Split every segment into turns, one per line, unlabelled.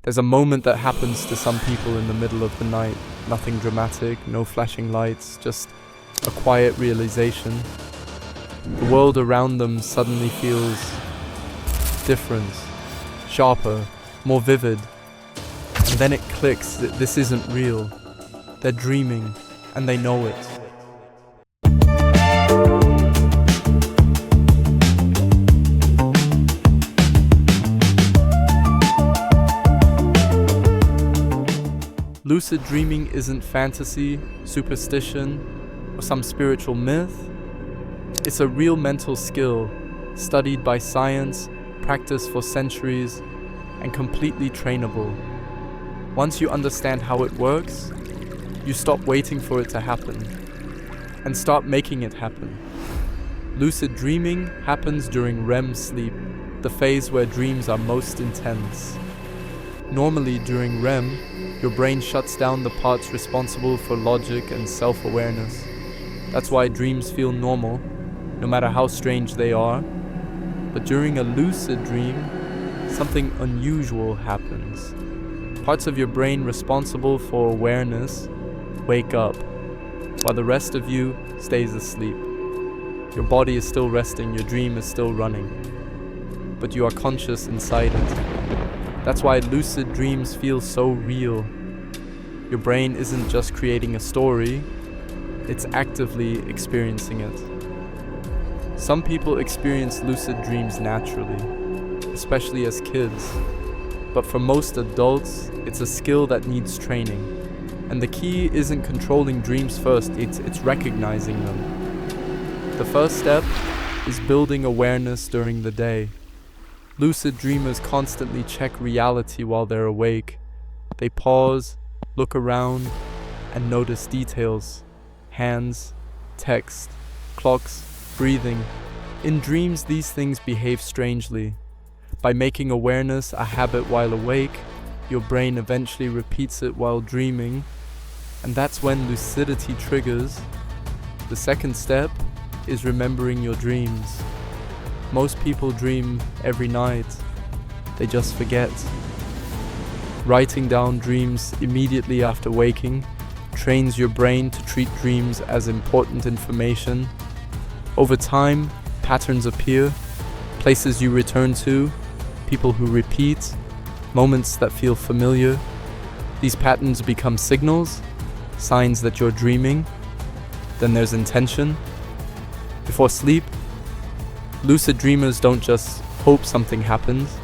There's a moment that happens to some people in the middle of the night. Nothing dramatic, no flashing lights, just a quiet realization. The world around them suddenly feels different, sharper, more vivid. And then it clicks that this isn't real. They're dreaming, and they know it. Lucid dreaming isn't fantasy, superstition, or some spiritual myth. It's a real mental skill, studied by science, practiced for centuries, and completely trainable. Once you understand how it works, you stop waiting for it to happen, and start making it happen. Lucid dreaming happens during REM sleep, the phase where dreams are most intense. Normally during REM, your brain shuts down the parts responsible for logic and self-awareness. That's why dreams feel normal, no matter how strange they are. But during a lucid dream, something unusual happens. Parts of your brain responsible for awareness wake up, while the rest of you stays asleep. Your body is still resting, your dream is still running, but you are conscious inside it. That's why lucid dreams feel so real. Your brain isn't just creating a story, it's actively experiencing it. Some people experience lucid dreams naturally, especially as kids. But for most adults, it's a skill that needs training. And the key isn't controlling dreams first, it's recognizing them. The first step is building awareness during the day. Lucid dreamers constantly check reality while they're awake. They pause, look around, and notice details. Hands, text, clocks, breathing. In dreams, these things behave strangely. By making awareness a habit while awake, your brain eventually repeats it while dreaming, and that's when lucidity triggers. The second step is remembering your dreams. Most people dream every night, they just forget. Writing down dreams immediately after waking trains your brain to treat dreams as important information. Over time, patterns appear, places you return to, people who repeat, moments that feel familiar. These patterns become signals, signs that you're dreaming. Then there's intention. Before sleep, lucid dreamers don't just hope something happens.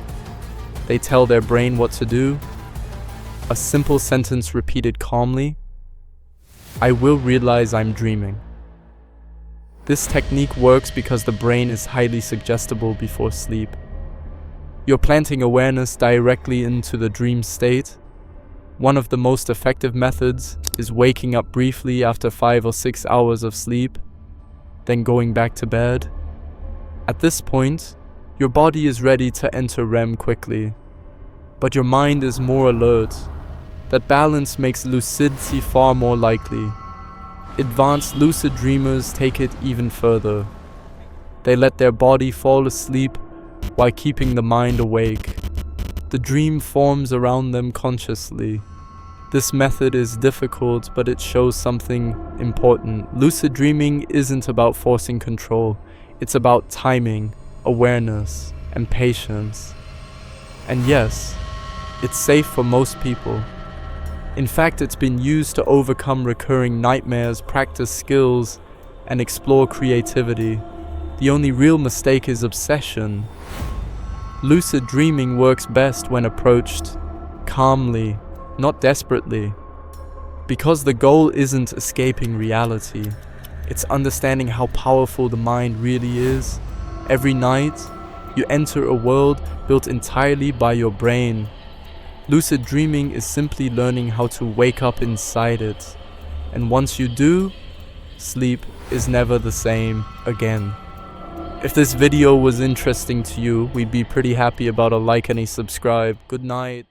They tell their brain what to do. A simple sentence repeated calmly: I will realize I'm dreaming. This technique works because the brain is highly suggestible before sleep. You're planting awareness directly into the dream state. One of the most effective methods is waking up briefly after 5 or 6 hours of sleep, then going back to bed. At this point, your body is ready to enter REM quickly, but your mind is more alert. That balance makes lucidity far more likely. Advanced lucid dreamers take it even further. They let their body fall asleep while keeping the mind awake. The dream forms around them consciously. This method is difficult, but it shows something important. Lucid dreaming isn't about forcing control. It's about timing, awareness, and patience. And yes, it's safe for most people. In fact, it's been used to overcome recurring nightmares, practice skills, and explore creativity. The only real mistake is obsession. Lucid dreaming works best when approached calmly, not desperately. Because the goal isn't escaping reality. It's understanding how powerful the mind really is. Every night, you enter a world built entirely by your brain. Lucid dreaming is simply learning how to wake up inside it. And once you do, sleep is never the same again. If this video was interesting to you, we'd be pretty happy about a like and a subscribe. Good night.